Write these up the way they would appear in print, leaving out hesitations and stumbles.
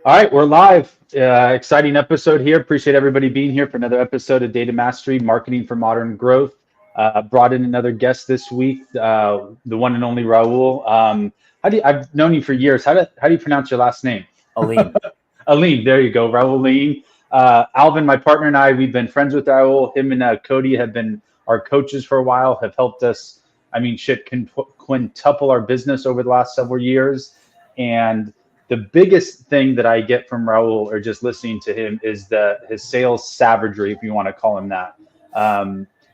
All right, we're live. Exciting episode here. Appreciate everybody being here for another episode of Data Mastery, Marketing for Modern Growth. Brought in another guest this week, the one and only Rahul. I've known you for years. How do you pronounce your last name? Alim. Alim. There you go, Rahul Alim. Alvin, my partner, and I, we've been friends with Rahul. Him and Cody have been our coaches for a while. Have helped us. I mean, shit, quintuple our business over the last several years, and the biggest thing that I get from Rahul or just listening to him is his sales savagery, if you want to call him that.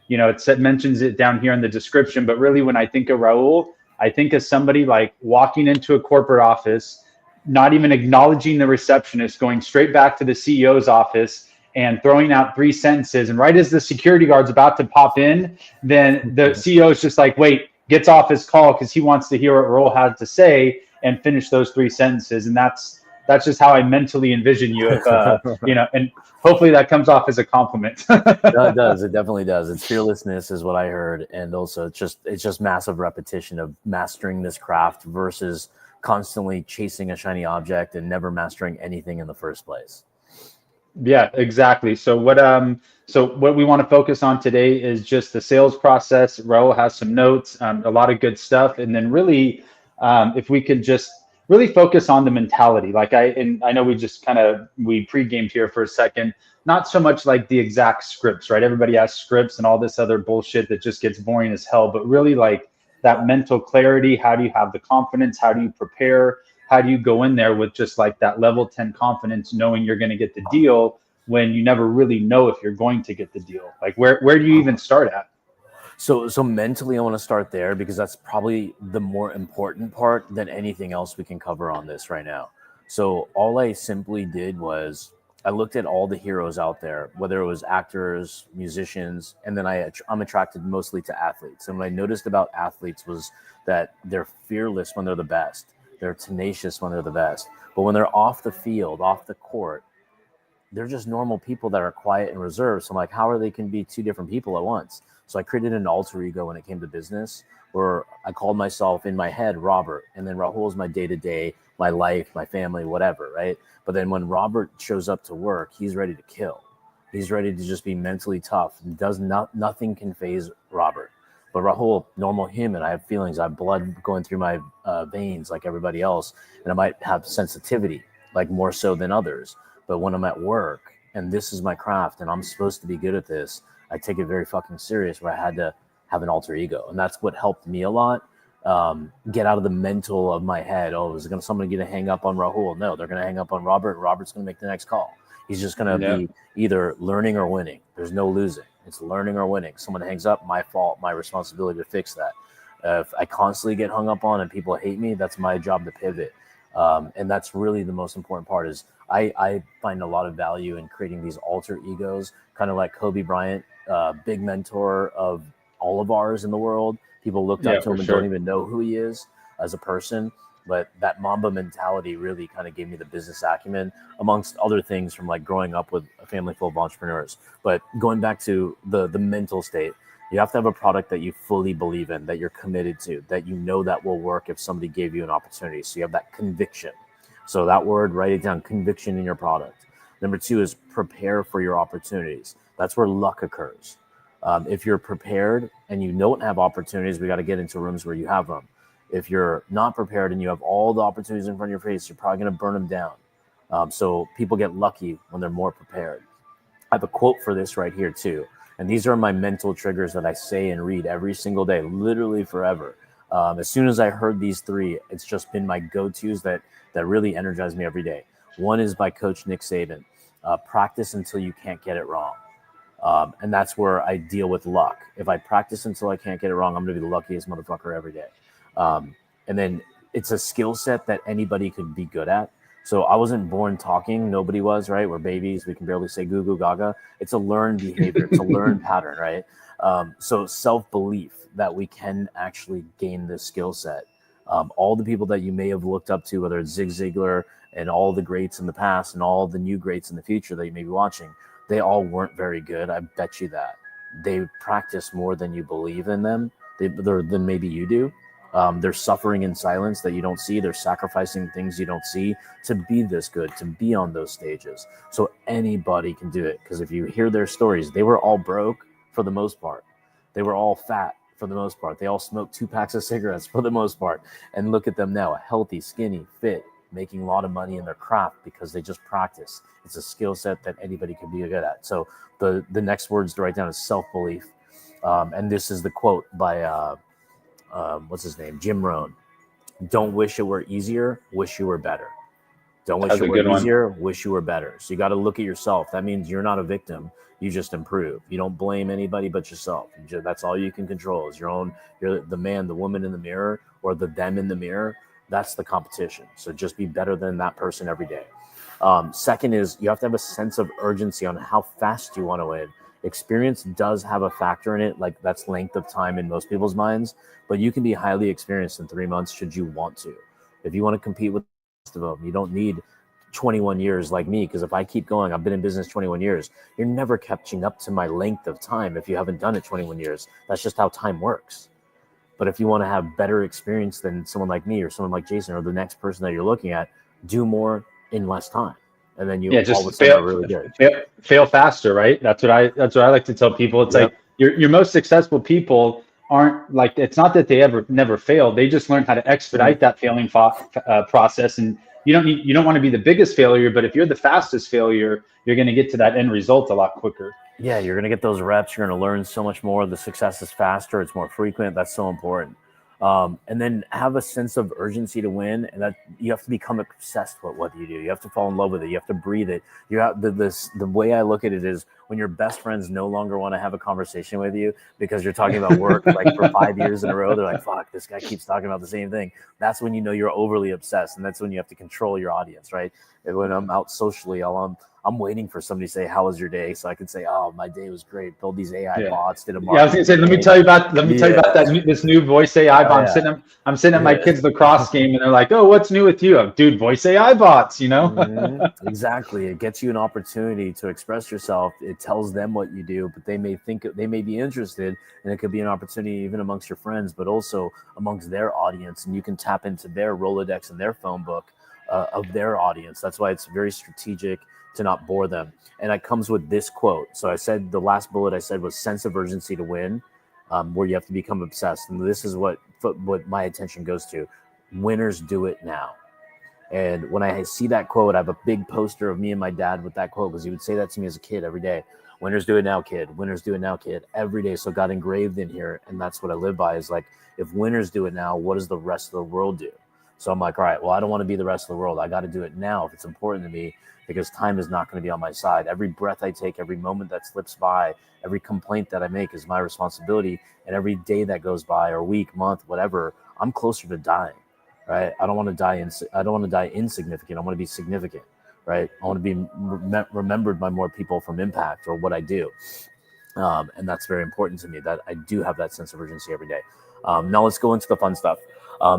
It mentions it down here in the description, but really when I think of Rahul, I think of somebody like walking into a corporate office, not even acknowledging the receptionist, going straight back to the CEO's office and throwing out three sentences. And right as the security guard's about to pop in, then the CEO is just like, wait, gets off his call because he wants to hear what Rahul has to say and finish those three sentences. And that's just how I mentally envision you. And hopefully that comes off as a compliment. No, it does. It definitely does. It's fearlessness is what I heard. And also it's just massive repetition of mastering this craft versus constantly chasing a shiny object and never mastering anything in the first place. Yeah, exactly. So what we want to focus on today is just the sales process. Rahul has some notes, a lot of good stuff, and then really, if we could just really focus on the mentality. I know we pre-gamed here for a second. Not so much like the exact scripts, right? Everybody has scripts and all this other bullshit that just gets boring as hell. But really, like that mental clarity. How do you have the confidence? How do you prepare? How do you go in there with just like that level 10 confidence, knowing you're going to get the deal when you never really know if you're going to get the deal? Like where do you even start at? So mentally, I want to start there because that's probably the more important part than anything else we can cover on this right now. So all I simply did was I looked at all the heroes out there, whether it was actors, musicians, and then I'm attracted mostly to athletes. And what I noticed about athletes was that they're fearless when they're the best. They're tenacious when they're the best. But when they're off the field, off the court, they're just normal people that are quiet and reserved. So I'm like, how are they can be two different people at once? So I created an alter ego when it came to business where I called myself in my head Robert, and then Rahul is my day-to-day, my life, my family, whatever, right? But then when Robert shows up to work, he's ready to kill. He's ready to just be mentally tough. Nothing can phase Robert. But Rahul, normal human, I have feelings. I have blood going through my veins like everybody else, and I might have sensitivity, like more so than others. But when I'm at work and this is my craft and I'm supposed to be good at this, I take it very fucking serious where I had to have an alter ego. And that's what helped me a lot. Get out of the mental of my head. Oh, is somebody going to hang up on Rahul? No, they're going to hang up on Robert. Robert's going to make the next call. He's just going to be either learning or winning. There's no losing. It's learning or winning. Someone hangs up, my fault, my responsibility to fix that. If I constantly get hung up on and people hate me, that's my job to pivot. And that's really the most important part is I find a lot of value in creating these alter egos, kind of like Kobe Bryant, big mentor of all of ours in the world. People looked up to him and don't even know who he is as a person. But that Mamba mentality really kind of gave me the business acumen, amongst other things from like growing up with a family full of entrepreneurs. But going back to the mental state, you have to have a product that you fully believe in, that you're committed to, that you know that will work if somebody gave you an opportunity. So you have that conviction. So that word, write it down, conviction in your product. Number two is prepare for your opportunities. That's where luck occurs. If you're prepared and you don't have opportunities, we got to get into rooms where you have them. If you're not prepared and you have all the opportunities in front of your face, you're probably going to burn them down. So people get lucky when they're more prepared. I have a quote for this right here too. And these are my mental triggers that I say and read every single day, literally forever. As soon as I heard these three, it's just been my go-tos that really energize me every day. One is by Coach Nick Saban. Practice until you can't get it wrong. And that's where I deal with luck. If I practice until I can't get it wrong, I'm going to be the luckiest motherfucker every day. And then it's a skill set that anybody could be good at. So I wasn't born talking. Nobody was, right? We're babies. We can barely say goo goo gaga. It's a learned behavior. It's a learned pattern, right? So self-belief that we can actually gain this skill set. All the people that you may have looked up to, whether it's Zig Ziglar and all the greats in the past and all the new greats in the future that you may be watching, they all weren't very good. I bet you that. They practice more than you believe in them, than maybe you do. They're suffering in silence that you don't see. They're sacrificing things you don't see to be this good, to be on those stages. So anybody can do it, because if you hear their stories, they were all broke for the most part. They were all fat for the most part. They all smoked 2 packs of cigarettes for the most part. And look at them now, healthy, skinny, fit, making a lot of money in their craft because they just practice. It's a skill set that anybody can be good at. So the next words to write down is self-belief. And this is the quote by, what's his name? Jim Rohn. Don't wish it were easier, wish you were better. Don't wish That's it a were good one. easier, wish you were better. So you got to look at yourself. That means you're not a victim. You just improve. You don't blame anybody but yourself. That's all you can control is you're the man, the woman in the mirror, or the them in the mirror. That's the competition. So just be better than that person every day. Second is you have to have a sense of urgency on how fast you want to win. Experience does have a factor in it, like that's length of time in most people's minds, but you can be highly experienced in 3 months should you want to. If you want to compete with the rest of them, you don't need 21 years like me, because if I keep going, I've been in business 21 years, you're never catching up to my length of time if you haven't done it 21 years. That's just how time works. But if you want to have better experience than someone like me or someone like Jason or the next person that you're looking at, do more in less time. And then you all of a Just sudden are really good. fail faster, right? That's what I like to tell people. It's Yep. like your most successful people aren't like, it's not that they never fail. They just learn how to expedite that failing process. And you don't want to be the biggest failure, but if you're the fastest failure, you're going to get to that end result a lot quicker. Yeah, you're going to get those reps. You're going to learn so much more. The success is faster. It's more frequent. That's so important. And then have a sense of urgency to win, and that you have to become obsessed with what you do. You have to fall in love with it. You have to breathe it. You have the way I look at it is when your best friends no longer want to have a conversation with you because you're talking about work like for 5 years in a row. They're like, "Fuck, this guy keeps talking about the same thing." That's when you know you're overly obsessed, and that's when you have to control your audience, right? And when I'm out socially, I'm waiting for somebody to say, "How was your day?" So I can say, "Oh, my day was great. Build these AI bots, did a marketing." Yeah, I was gonna say, let me tell you about this new voice AI bot. I'm sitting at my kids' lacrosse game, and they're like, "Oh, what's new with you?" Dude, voice AI bots, you know? Mm-hmm. Exactly. It gets you an opportunity to express yourself. It tells them what you do, but they may be interested, and it could be an opportunity even amongst your friends, but also amongst their audience, and you can tap into their Rolodex and their phone book of their audience. That's why it's very strategic to not bore them. And it comes with this quote. So I said the last bullet I said was sense of urgency to win, where you have to become obsessed. And this is what my attention goes to. Winners do it now. And when I see that quote, I have a big poster of me and my dad with that quote because he would say that to me as a kid every day. Winners do it now, kid. Winners do it now, kid. Every day. So it got engraved in here. And that's what I live by is like, if winners do it now, what does the rest of the world do? So I'm like, all right, well, I don't want to be the rest of the world. I got to do it now if it's important to me, because time is not going to be on my side. Every breath I take, every moment that slips by, every complaint that I make is my responsibility. And every day that goes by, or week, month, whatever, I'm closer to dying, right? I don't want to die insignificant. I want to be significant, right? I want to be remembered by more people from impact or what I do. And that's very important to me, that I do have that sense of urgency every day. Now let's go into the fun stuff.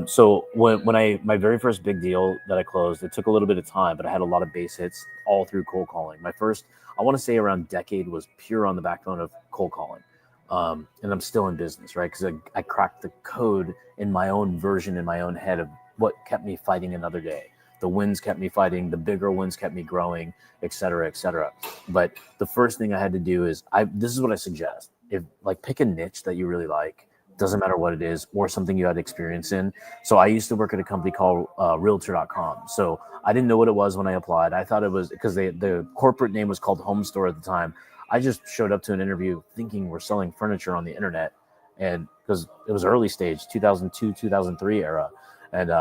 So when my very first big deal that I closed, it took a little bit of time, but I had a lot of base hits all through cold calling. My first, I want to say around decade, was pure on the backbone of cold calling. And I'm still in business, right? Because I cracked the code in my own version, in my own head, of what kept me fighting another day. The wins kept me fighting, the bigger wins kept me growing, et cetera, et cetera. But the first thing I had to do is, this is what I suggest. If pick a niche that you really like, doesn't matter what it is, or something you had experience in. So I used to work at a company called realtor.com. So I didn't know what it was when I applied. I thought it was, because the corporate name was called Home Store at the time. I just showed up to an interview thinking we're selling furniture on the internet. And because it was early stage, 2002, 2003 era. And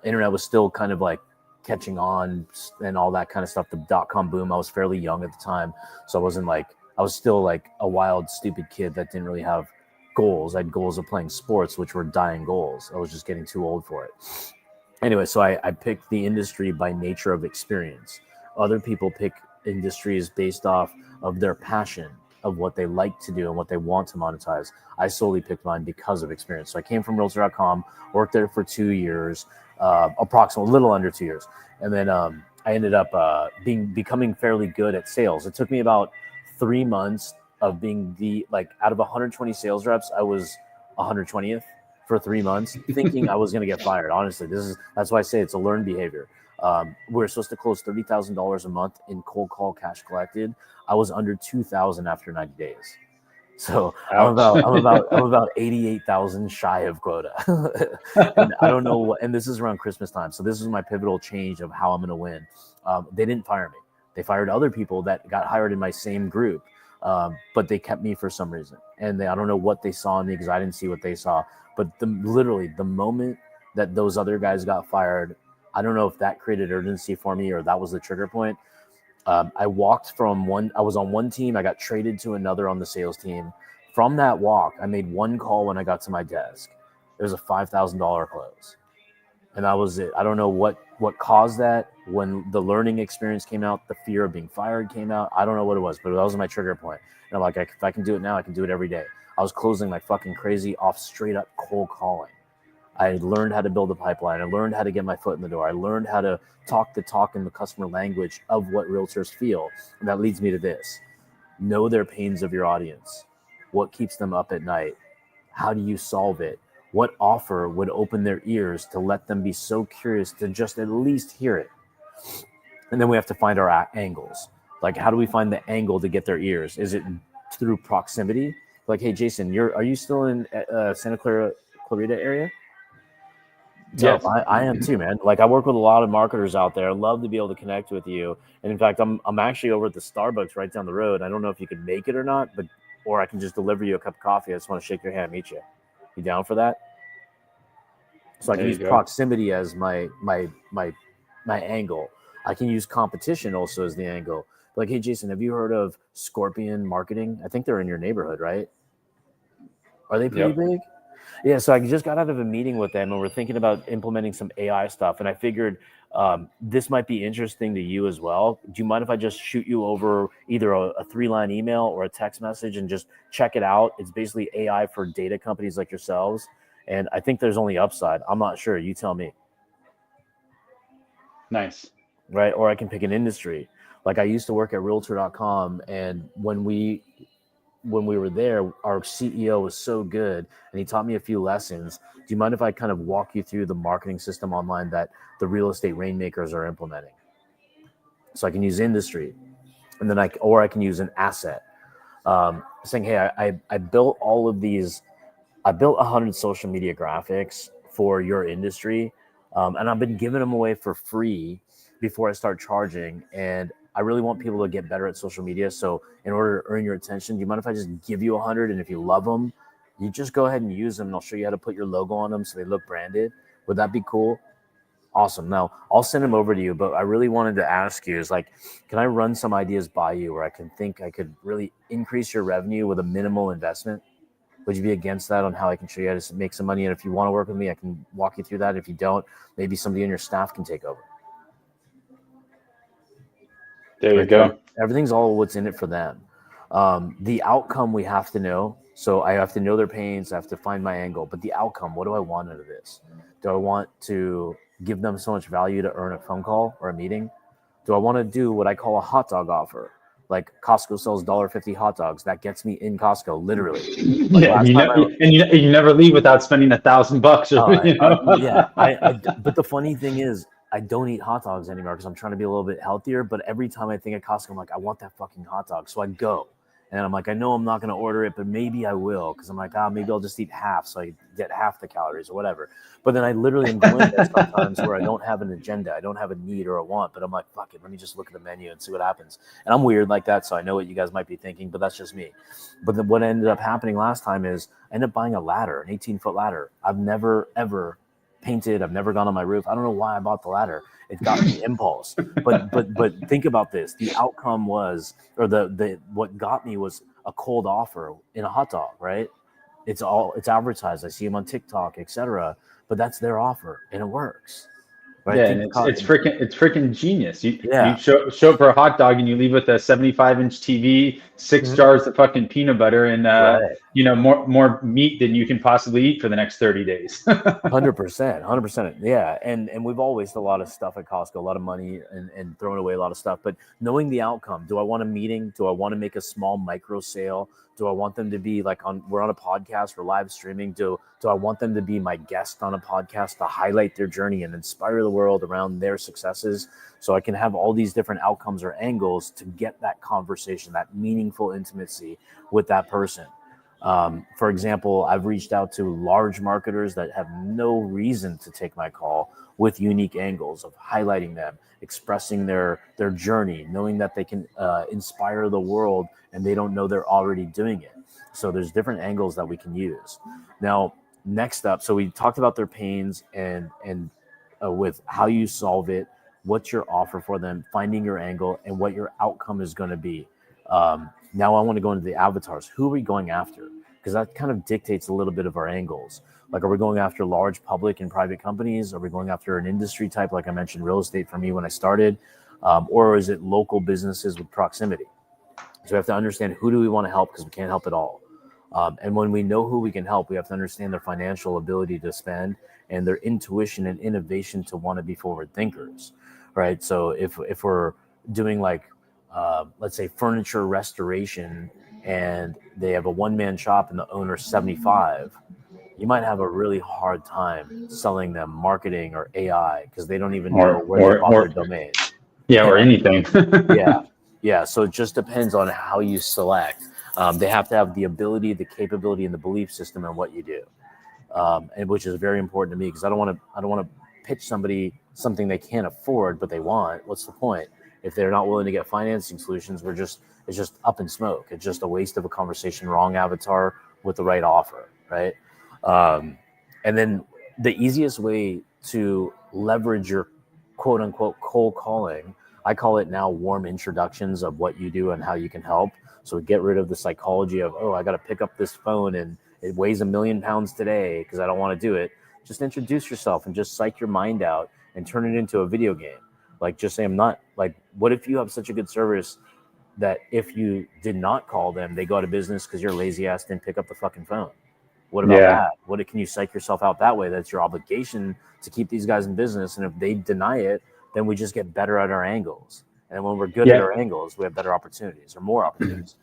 internet was still kind of like catching on and all that kind of stuff. The .com boom, I was fairly young at the time. So I was still like a wild, stupid kid that didn't really have goals. I had goals of playing sports, which were dying goals. I was just getting too old for it. Anyway, so I picked the industry by nature of experience. Other people pick industries based off of their passion, of what they like to do and what they want to monetize. I solely picked mine because of experience. So I came from realtor.com, worked there for 2 years, approximately a little under 2 years. And then I ended up becoming fairly good at sales. It took me about 3 months of being out of 120 sales reps, I was 120th. for 3 months thinking I was going to get fired. Honestly, that's why I say it's a learned behavior. We're supposed to close $30,000 a month in cold call cash collected. I was under 2,000 after 90 days. So I'm about 88,000 shy of quota. And I don't know what, and this is around Christmas time. So this is my pivotal change of how I'm going to win. They didn't fire me. They fired other people that got hired in my same group. But they kept me for some reason. And I don't know what they saw in me because I didn't see what they saw. But literally the moment that those other guys got fired, I don't know if that created urgency for me or that was the trigger point. I walked from I was on one team. I got traded to another on the sales team. From that walk, I made one call when I got to my desk. It was a $5,000 close. And that was it. I don't know what caused that. When the learning experience came out, the fear of being fired came out. I don't know what it was, but that was my trigger point. And I'm like, if I can do it now, I can do it every day. I was closing like fucking crazy off straight up cold calling. I learned how to build a pipeline. I learned how to get my foot in the door. I learned how to talk the talk in the customer language of what realtors feel. And that leads me to this. Know their pains of your audience. What keeps them up at night? How do you solve it? What offer would open their ears to let them be so curious to just at least hear it? And then we have to find our angles. Like, how do we find the angle to get their ears? Is it through proximity? Like, hey, Jason, are you still in Santa Clarita area? Yes. So I am too, man. Like, I work with a lot of marketers out there. I'd love to be able to connect with you. And in fact, I'm actually over at the Starbucks right down the road. I don't know if you can make it or not, or I can just deliver you a cup of coffee. I just want to shake your hand, meet you. You down for that? So I can use proximity as my angle. I can use competition also as the angle. Like, hey, Jason, have you heard of Scorpion Marketing? I think they're in your neighborhood, right? Are they pretty big? Yeah, so I just got out of a meeting with them and we're thinking about implementing some AI stuff. And I figured this might be interesting to you as well. Do you mind if I just shoot you over either a 3-line email or a text message and just check it out? It's basically AI for data companies like yourselves. And I think there's only upside. I'm not sure. You tell me. Nice. Right? Or I can pick an industry. Like, I used to work at realtor.com, and when we were there, our CEO was so good and he taught me a few lessons. Do you mind if I kind of walk you through the marketing system online that the real estate rainmakers are implementing? So I can use industry, and then I can use an asset. Saying, hey, I built all of these. I built 100 social media graphics for your industry, and I've been giving them away for free before I start charging. And I really want people to get better at social media. So in order to earn your attention, do you mind if I just give you 100? And if you love them, you just go ahead and use them. And I'll show you how to put your logo on them so they look branded. Would that be cool? Awesome. Now I'll send them over to you, but I really wanted to ask you is like, can I run some ideas by you where I could really increase your revenue with a minimal investment? Would you be against that on how I can show you how to make some money? And if you want to work with me, I can walk you through that. If you don't, maybe somebody in your staff can take over. There you go. Everything's all what's in it for them. The outcome we have to know. So I have to know their pains. I have to find my angle. But the outcome, what do I want out of this? Do I want to give them so much value to earn a phone call or a meeting? Do I want to do what I call a hot dog offer? Like Costco sells $1.50 hot dogs. That gets me in Costco, literally. Like you never leave without spending $1,000. Yeah. But the funny thing is, I don't eat hot dogs anymore because I'm trying to be a little bit healthier. But every time I think of Costco, I'm like, I want that fucking hot dog. So I go. And I'm like, I know I'm not going to order it, but maybe I will. Because I'm like, maybe I'll just eat half so I get half the calories or whatever. But then I literally am going there sometimes where I don't have an agenda. I don't have a need or a want. But I'm like, fuck it. Let me just look at the menu and see what happens. And I'm weird like that. So I know what you guys might be thinking, but that's just me. But then what ended up happening last time is I ended up buying a ladder, an 18-foot ladder. I've never, ever painted. I've never gone on my roof. I don't know why I bought the ladder. It got me impulse. But think about this. The outcome was, or the what got me was a cold offer in a hot dog, right? It's advertised. I see them on TikTok, etc. But that's their offer and it works. right? Yeah, and Think it's freaking genius. You yeah. show up for a hot dog and you leave with a 75-inch TV, 6 Mhm. jars of fucking peanut butter, and Right. more meat than you can possibly eat for the next 30 days. 100%. Yeah. And we've all wasted a lot of stuff at Costco, a lot of money and thrown away a lot of stuff. But knowing the outcome, do I want a meeting? Do I want to make a small micro sale? Do I want them to be like we're on a podcast, we're live streaming. Do I want them to be my guest on a podcast to highlight their journey and inspire the world around their successes? So I can have all these different outcomes or angles to get that conversation, that meaningful intimacy with that person. For example, I've reached out to large marketers that have no reason to take my call with unique angles of highlighting them, expressing their journey, knowing that they can inspire the world and they don't know they're already doing it. So there's different angles that we can use. Now, next up, so we talked about their pains and with how you solve it, what's your offer for them, finding your angle, and what your outcome is going to be. Now I want to go into the avatars. Who are we going after? Because that kind of dictates a little bit of our angles. Like, are we going after large public and private companies? Are we going after an industry type, like I mentioned, real estate for me when I started? Or is it local businesses with proximity? So we have to understand, who do we want to help, because we can't help it all. And when we know who we can help, we have to understand their financial ability to spend and their intuition and innovation to want to be forward thinkers, right? So if we're doing like, let's say furniture restoration, and they have a one-man shop and the owner's 75, you might have a really hard time selling them marketing or AI because they don't even know or where they or bought their or domain. yeah, or Yeah, anything. yeah, yeah. So it just depends on how you select. They have to have the ability, the capability, and the belief system in what you do, and which is very important to me, because I don't want to pitch somebody something they can't afford but they want. What's the point if they're not willing to get financing solutions? It's just up in smoke. It's just a waste of a conversation. Wrong avatar with the right offer, right? And then the easiest way to leverage your quote unquote cold calling, I call it now warm introductions of what you do and how you can help. So get rid of the psychology of, oh, I got to pick up this phone and it weighs 1,000,000 pounds today because I don't want to do it. Just introduce yourself and just psych your mind out and turn it into a video game. Like, just say, I'm not, like, what if you have such a good service that if you did not call them, they go out of business because your lazy ass didn't pick up the fucking phone? What about Yeah. that? What can you psych yourself out that way? That's your obligation to keep these guys in business. And if they deny it, then we just get better at our angles. And when we're good at Yeah. our angles, we have better opportunities or more opportunities.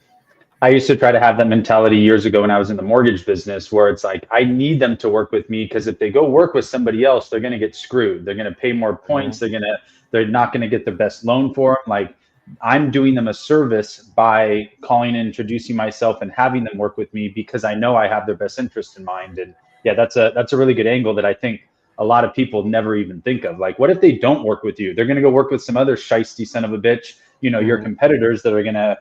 I used to try to have that mentality years ago when I was in the mortgage business, where it's like, I need them to work with me, because if they go work with somebody else, they're going to get screwed. They're going to pay more points. They're not going to get the best loan for them. Like, I'm doing them a service by calling and introducing myself and having them work with me, because I know I have their best interest in mind. And yeah, that's a really good angle that I think a lot of people never even think of. Like, what if they don't work with you? They're going to go work with some other shiesty son of a bitch, your competitors, that are going to,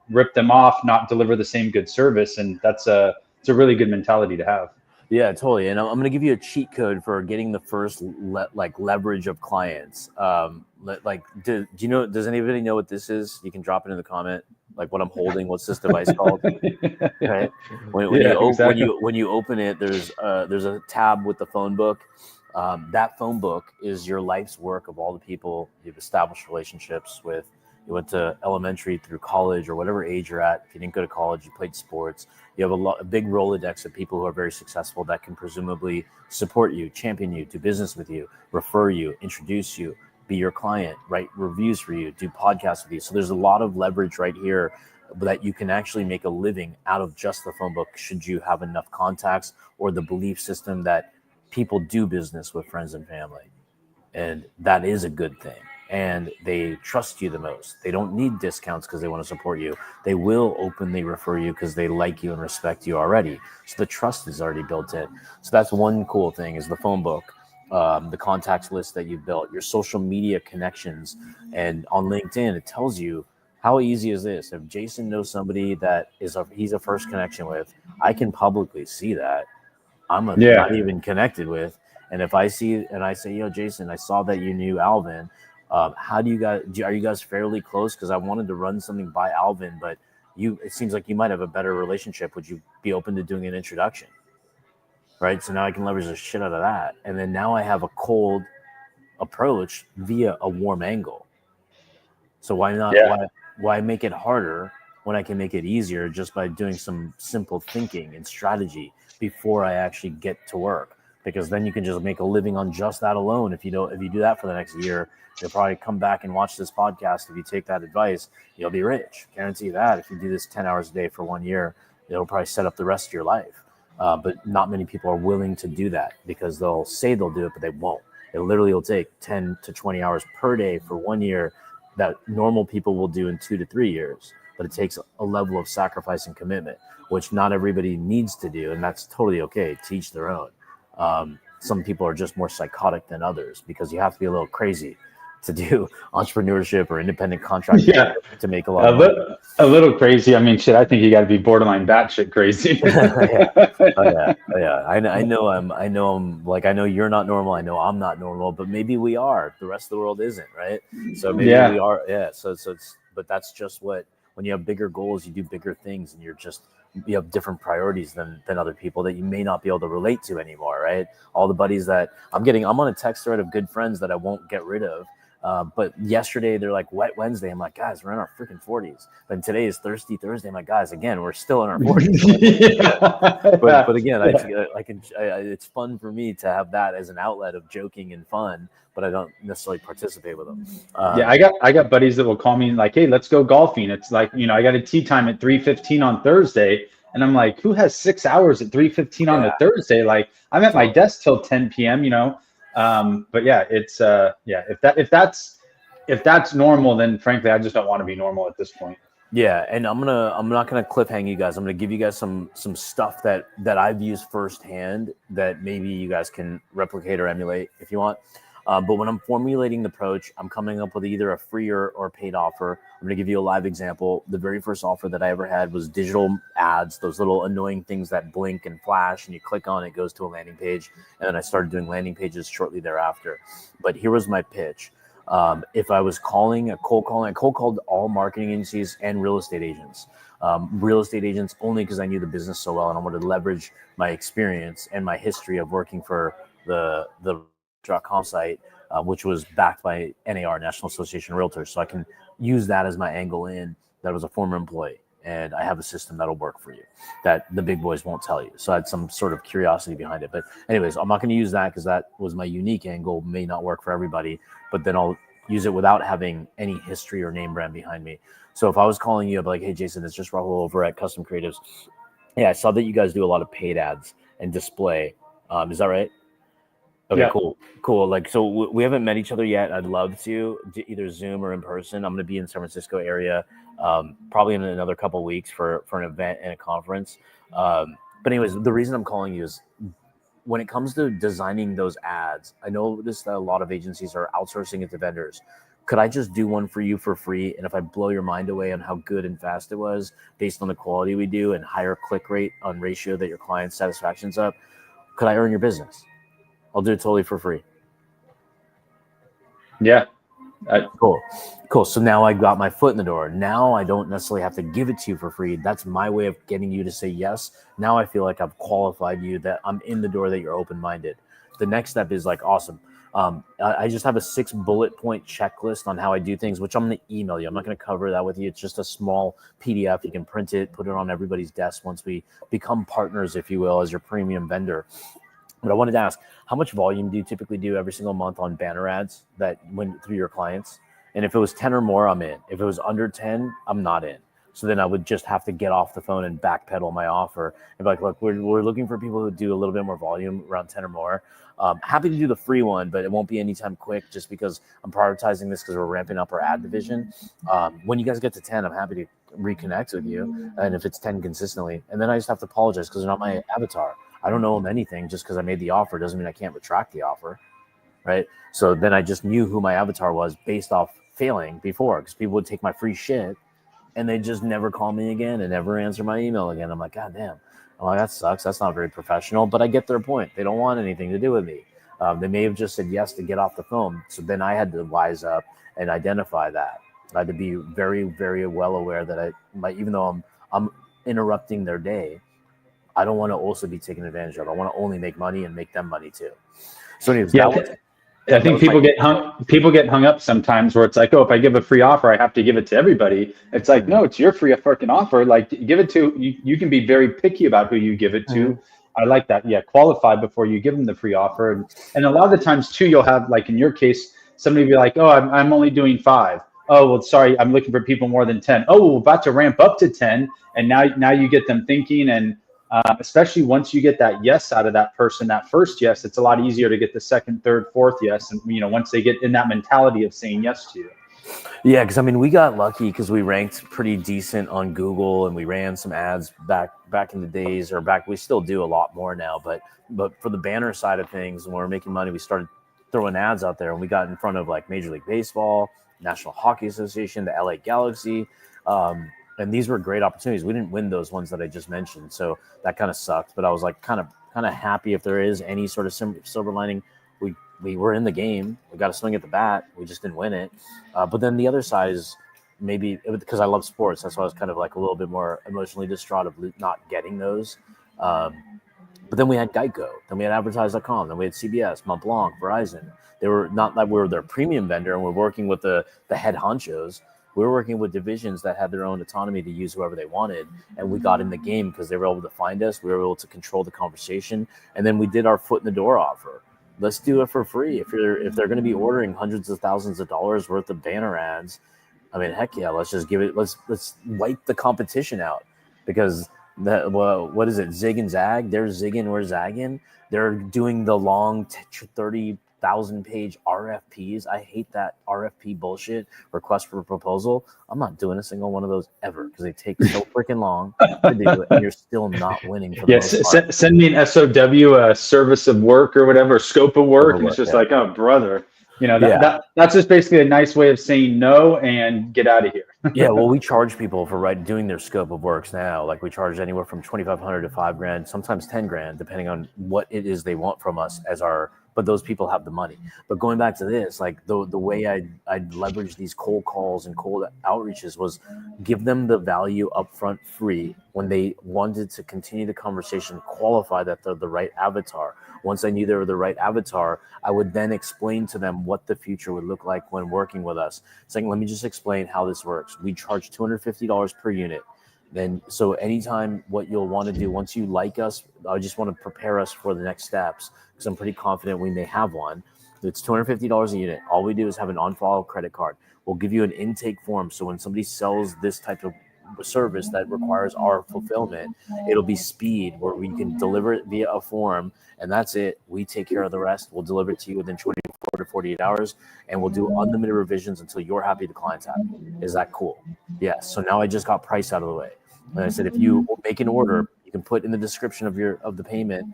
rip them off, not deliver the same good service. And it's a really good mentality to have. Yeah, totally. And I'm going to give you a cheat code for getting the first leverage of clients. Do you know? Does anybody know what this is? You can drop it in the comment. Like, what I'm holding. What's this device called? Right. Exactly. When you open it, there's a tab with the phone book. That phone book is your life's work of all the people you've established relationships with. You went to elementary through college or whatever age you're at. If you didn't go to college, you played sports. You have a big Rolodex of people who are very successful that can presumably support you, champion you, do business with you, refer you, introduce you, be your client, write reviews for you, do podcasts with you. So there's a lot of leverage right here that you can actually make a living out of just the phone book, should you have enough contacts or the belief system that people do business with friends and family. And that is a good thing. And they trust you the most. They don't need discounts because they want to support you. They will openly refer you because they like you and respect you already. So the trust is already built in. So that's one cool thing, is the phone book, the contacts list that you've built, your social media connections. And on LinkedIn, it tells you, how easy is this? If Jason knows somebody that he's a first connection with, I can publicly see that. Not even connected with. And if I see and I say, Jason, I saw that you knew Alvin. How do you guys? Are you guys fairly close? Because I wanted to run something by Alvin, but it seems like you might have a better relationship. Would you be open to doing an introduction? Right. So now I can leverage the shit out of that, and then now I have a cold approach via a warm angle. So why not? Yeah. Why make it harder when I can make it easier just by doing some simple thinking and strategy before I actually get to work? Because then you can just make a living on just that alone. If you do that for the next year, you'll probably come back and watch this podcast. If you take that advice, you'll be rich. Guarantee that. If you do this 10 hours a day for 1 year, it'll probably set up the rest of your life. But not many people are willing to do that because they'll say they'll do it, but they won't. It literally will take 10 to 20 hours per day for 1 year that normal people will do in 2 to 3 years. But it takes a level of sacrifice and commitment, which not everybody needs to do. And that's totally okay. Teach their own. Some people are just more psychotic than others because you have to be a little crazy to do entrepreneurship or independent contracting to make a lot of money. A little crazy. I mean, shit, I think you got to be borderline batshit crazy. I know you're not normal. I know I'm not normal, but maybe we are. The rest of the world isn't, right? So maybe we are. Yeah. So but that's just when you have bigger goals, you do bigger things, and you have different priorities than other people that you may not be able to relate to anymore, right? All the buddies that I'm on a text thread of good friends that I won't get rid of. But yesterday they're like Wet Wednesday. I'm like, guys, we're in our freaking 40s. And today is Thirsty Thursday. I'm like, guys, again, we're still in our 40s. But again, it's fun for me to have that as an outlet of joking and fun, but I don't necessarily participate with them. I got buddies that will call me like, hey, let's go golfing. It's like, I got a tee time at 3:15 on Thursday. And I'm like, who has 6 hours at 3:15 on a Thursday? Like, I'm at my desk till 10 p.m., But yeah, it's if that's normal, then frankly, I just don't want to be normal at this point. Yeah, and I'm not gonna cliffhang you guys. I'm gonna give you guys some stuff that I've used firsthand that maybe you guys can replicate or emulate if you want. But when I'm formulating the approach, I'm coming up with either a free or paid offer. I'm going to give you a live example. The very first offer that I ever had was digital ads, those little annoying things that blink and flash, and you click on it, goes to a landing page. And then I started doing landing pages shortly thereafter. But here was my pitch. If I was cold called all marketing agencies and real estate agents. Real estate agents only because I knew the business so well, and I wanted to leverage my experience and my history of working for the .com site, which was backed by NAR, National Association of Realtors. So I can use that as my angle in that I was a former employee. And I have a system that'll work for you that the big boys won't tell you. So I had some sort of curiosity behind it. But anyways, I'm not going to use that because that was my unique angle, may not work for everybody, but then I'll use it without having any history or name brand behind me. So if I was calling you, I'd be like, hey, Jason, it's just Rahul over at Custom Creatives. Yeah, I saw that you guys do a lot of paid ads and display. Is that right? Okay, yeah. Cool. Like, so we haven't met each other yet. I'd love to either Zoom or in person. I'm going to be in San Francisco area, probably in another couple of weeks for an event and a conference. But anyways, the reason I'm calling you is when it comes to designing those ads, I noticed that a lot of agencies are outsourcing it to vendors. Could I just do one for you for free? And if I blow your mind away on how good and fast it was based on the quality we do and higher click rate on ratio that your client satisfaction's up, could I earn your business? I'll do it totally for free. Yeah. Cool. So now I got my foot in the door. Now I don't necessarily have to give it to you for free. That's my way of getting you to say yes. Now I feel like I've qualified you, that I'm in the door, that you're open-minded. The next step is like, awesome. I just have a 6 bullet point checklist on how I do things, which I'm going to email you. I'm not going to cover that with you. It's just a small PDF. You can print it, put it on everybody's desk once we become partners, if you will, as your premium vendor. But I wanted to ask, how much volume do you typically do every single month on banner ads that went through your clients? And if it was 10 or more, I'm in. If it was under 10, I'm not in. So then I would just have to get off the phone and backpedal my offer and be like, look, we're looking for people who do a little bit more volume, around 10 or more. Happy to do the free one, but it won't be anytime quick just because I'm prioritizing this because we're ramping up our ad division. When you guys get to 10, I'm happy to reconnect with you. And if it's 10 consistently, and then I just have to apologize because they're not my avatar. I don't know them anything. Just because I made the offer doesn't mean I can't retract the offer, right? So then I just knew who my avatar was based off failing before, because people would take my free shit and they just never call me again and never answer my email again. I'm like, God damn. I'm like, that sucks. That's not very professional, but I get their point. They don't want anything to do with me. They may have just said yes to get off the phone. So then I had to wise up and identify that. I had to be very, very well aware that even though I'm interrupting their day, I don't want to also be taken advantage of. I want to only make money and make them money too. So anyways, I think people get hung up sometimes where it's like, oh, if I give a free offer, I have to give it to everybody. It's like, no, it's your free fucking offer. Like, give it to you. You can be very picky about who you give it to. I like that. Yeah, qualify before you give them the free offer. And a lot of the times too, you'll have, like in your case, somebody be like, oh, I'm only doing 5. Oh, well, sorry, I'm looking for people more than 10. Oh, we're about to ramp up to 10, and now you get them thinking. And especially once you get that yes out of that person, that first yes, it's a lot easier to get the second, third, fourth yes. And once they get in that mentality of saying yes to you. Yeah, because I mean, we got lucky because we ranked pretty decent on Google, and we ran some ads back in the days, or back. We still do a lot more now, but for the banner side of things, when we're making money, we started throwing ads out there, and we got in front of like Major League Baseball, National Hockey Association, the LA Galaxy. And these were great opportunities. We didn't win those ones that I just mentioned, so that kind of sucked. But I was like kind of happy if there is any sort of silver lining. We were in the game. We got a swing at the bat. We just didn't win it. But then the other side is maybe because I love sports. That's why I was kind of like a little bit more emotionally distraught of not getting those. But then we had Geico. Then we had Advertise.com. Then we had CBS, Montblanc, Verizon. They were not that we were their premium vendor, and we're working with the head honchos. We were working with divisions that had their own autonomy to use whoever they wanted, and we got in the game because they were able to find us. We were able to control the conversation, and then we did our foot in the door offer. Let's do it for free. If they're going to be ordering hundreds of thousands of dollars worth of banner ads, I mean, heck yeah, let's just give it. Let's wipe the competition out, because what is it? Zig and Zag. They're zigging, we're zagging. They're doing the long 30,000-page RFPs. I hate that RFP bullshit, request for proposal. I'm not doing a single one of those ever because they take so freaking long to do it, and you're still not winning. For the most part. Send me an SOW, a service of work or whatever, scope of work. It's just like, oh, brother. That's just basically a nice way of saying no and get out of here. Yeah, well, we charge people for doing their scope of works now. Like we charge anywhere from $2,500 to $5,000, sometimes $10,000, depending on what it is they want from us as our. But those people have the money. But going back to this, like the way I'd leverage these cold calls and cold outreaches was give them the value upfront free when they wanted to continue the conversation, qualify that they're the right avatar. Once I knew they were the right avatar, I would then explain to them what the future would look like when working with us. Saying, let me just explain how this works. We charge $250 per unit. Then, so anytime what you'll want to do once you like us, I just want to prepare us for the next steps because I'm pretty confident we may have one. It's $250 a unit. All we do is have an on-file credit card. We'll give you an intake form. So when somebody sells this type of service that requires our fulfillment, it'll be speed where we can deliver it via a form, and that's it. We take care of the rest. We'll deliver it to you within 24 to 48 hours, and we'll do unlimited revisions until you're happy, the client's happy. Is that cool? Yes. So now I just got price out of the way. And I said, if you make an order, you can put in the description of the payment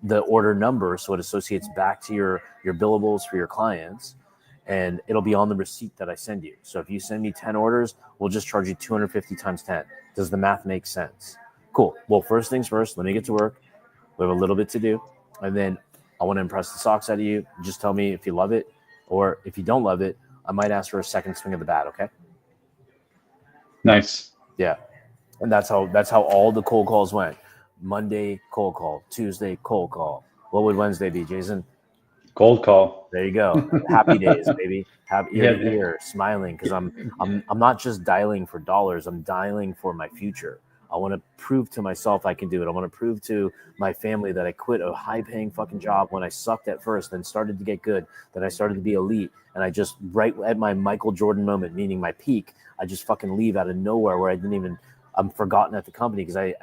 the order number, so it associates back to your billables for your clients, and it'll be on the receipt that I send you. So if you send me 10 orders, we'll just charge you 250 times 10. Does the math make sense? Cool. Well, first things first, let me get to work. We have a little bit to do, and then I want to impress the socks out of you. Just tell me if you love it, or if you don't love it, I might ask for a second swing of the bat. Okay. Nice. Yeah. And that's how all the cold calls went. Monday, cold call. Tuesday, cold call. What would Wednesday be, Jason? Cold call. There you go. Happy days, baby. Have ear to ear, smiling, because I'm not just dialing for dollars. I'm dialing for my future. I want to prove to myself I can do it. I want to prove to my family that I quit a high-paying fucking job when I sucked at first, then started to get good, then I started to be elite, and I just, right at my Michael Jordan moment, meaning my peak, I just fucking leave out of nowhere where I didn't even, I'm forgotten at the company because I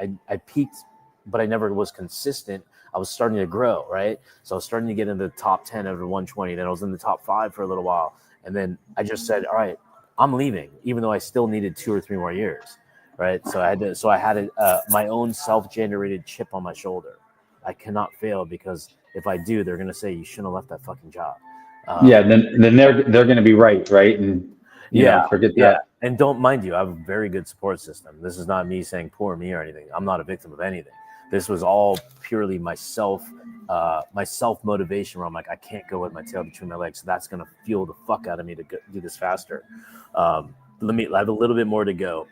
peaked, but I never was consistent. I was starting to grow, right? So I was starting to get into the top 10 over 120. Then I was in the top 5 for a little while. And then I just said, all right, I'm leaving, even though I still needed 2 or 3 more years, right? So I had my own self-generated chip on my shoulder. I cannot fail, because if I do, they're going to say, you shouldn't have left that fucking job. Then they're going to be right? And forget that. And don't mind you, I have a very good support system. This is not me saying poor me or anything. I'm not a victim of anything. This was all purely my self-motivation, where I'm like, I can't go with my tail between my legs. So that's going to fuel the fuck out of me to do this faster. I have a little bit more to go.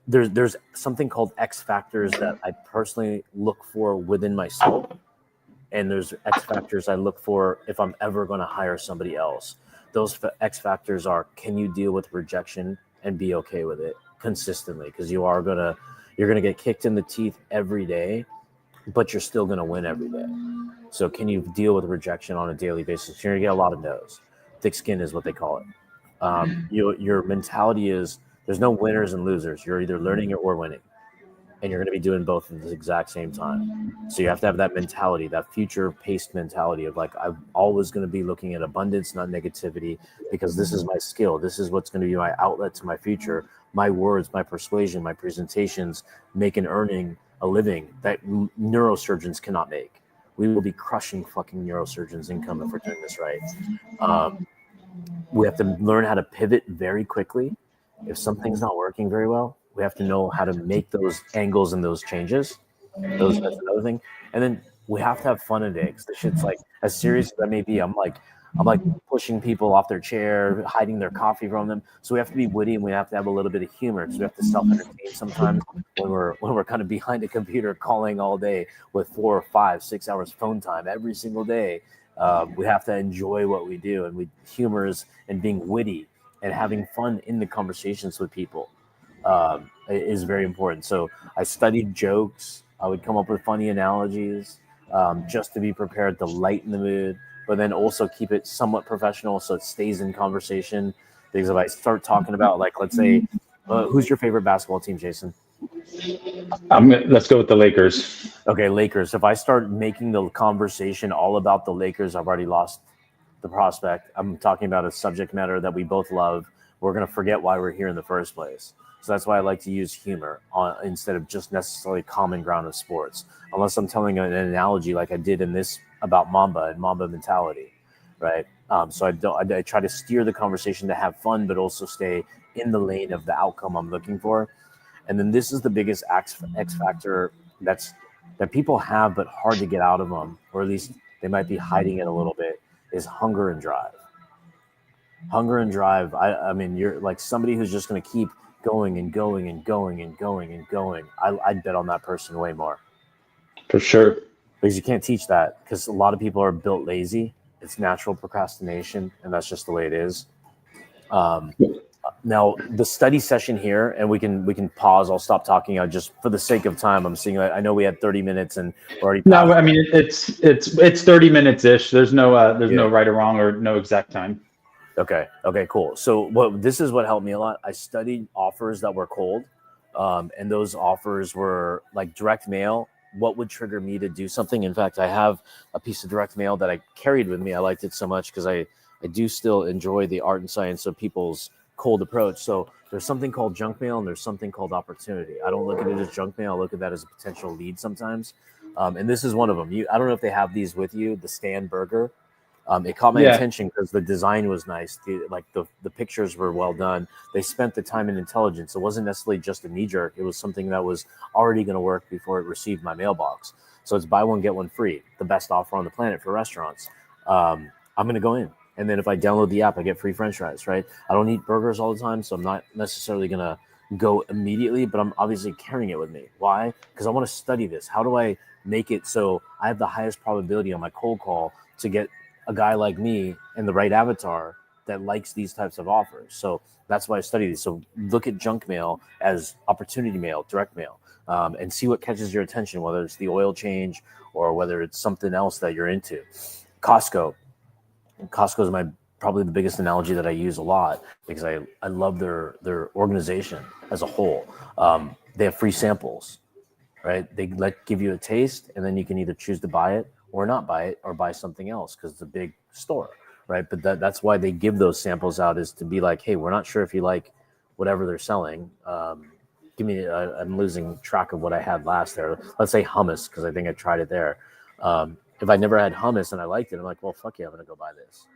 There's something called X factors that I personally look for within myself. And there's X factors I look for if I'm ever going to hire somebody else. Those X factors are, can you deal with rejection and be okay with it consistently? Because you're gonna get kicked in the teeth every day, but you're still gonna win every day. So can you deal with rejection on a daily basis? You're gonna get a lot of no's. Thick skin is what they call it. Your mentality is there's no winners and losers. You're either learning or winning, and you're going to be doing both at the exact same time. So you have to have that mentality, that future-paced mentality of like, I'm always going to be looking at abundance, not negativity, because this is my skill. This is what's going to be my outlet to my future. My words, my persuasion, my presentations make an earning a living that neurosurgeons cannot make. We will be crushing fucking neurosurgeons' income if we're doing this right. We have to learn how to pivot very quickly. If something's not working very well, we have to know how to make those angles and those changes. That's another thing. And then we have to have fun today, because the shit's like, as serious as that may be, I'm like pushing people off their chair, hiding their coffee from them. So we have to be witty, and we have to have a little bit of humor, because we have to self-entertain sometimes when we're kind of behind a computer calling all day with 4 or 5, 6 hours phone time every single day. We have to enjoy what we do, and humor and being witty and having fun in the conversations with people is very important. So I studied jokes. I would come up with funny analogies just to be prepared to lighten the mood, but then also keep it somewhat professional so it stays in conversation. Because if I start talking about, like, let's say, who's your favorite basketball team, Jason? Let's go with the Lakers. Okay, Lakers. If I start making the conversation all about the Lakers, I've already lost the prospect. I'm talking about a subject matter that we both love. We're going to forget why we're here in the first place. So that's why I like to use humor instead of just necessarily common ground of sports, unless I'm telling an analogy like I did in this about Mamba and Mamba mentality, right? So I try to steer the conversation to have fun, but also stay in the lane of the outcome I'm looking for. And then this is the biggest X factor that people have, but hard to get out of them, or at least they might be hiding it a little bit, is hunger and drive. Hunger and drive. I mean, you're like somebody who's just going to keep going and going and going and going and going. I'd bet on that person way more. For sure. Because you can't teach that, because a lot of people are built lazy. It's natural procrastination, and that's just the way it is. Now, the study session here, and we can pause. I'll stop talking. I just, for the sake of time, I'm seeing. I know we had 30 minutes and already. No, I mean it's 30 minutes ish. There's no right or wrong or no exact time. Okay, cool. So this is what helped me a lot. I studied offers that were cold, and those offers were like direct mail. What would trigger me to do something? In fact, I have a piece of direct mail that I carried with me. I liked it so much because I do still enjoy the art and science of people's cold approach. So there's something called junk mail and there's something called opportunity. I don't look at it as junk mail. I look at that as a potential lead sometimes. And this is one of them. I don't know if they have these with you, the Stan Burger. It caught my attention because the design was nice. The pictures were well done. They spent the time and intelligence. It wasn't necessarily just a knee jerk. It was something that was already going to work before it received my mailbox. So it's buy one, get one free. The best offer on the planet for restaurants. I'm going to go in. And then if I download the app, I get free French fries, right? I don't eat burgers all the time, so I'm not necessarily going to go immediately, but I'm obviously carrying it with me. Why? Because I want to study this. How do I make it so I have the highest probability on my cold call to get a guy like me and the right avatar that likes these types of offers? So that's why I study these. So look at junk mail as opportunity mail, direct mail, and see what catches your attention, whether it's the oil change or whether it's something else that you're into. Costco is probably the biggest analogy that I use a lot because I love their organization as a whole. They have free samples, right? They give you a taste, and then you can either choose to buy it or not buy it or buy something else because it's a big store, right? But that's why they give those samples out, is to be like, hey, we're not sure if you like whatever they're selling. I'm losing track of what I had last there. Let's say hummus, because I think I tried it there. If I never had hummus and I liked it, I'm like, well, fuck yeah, I'm going to go buy this.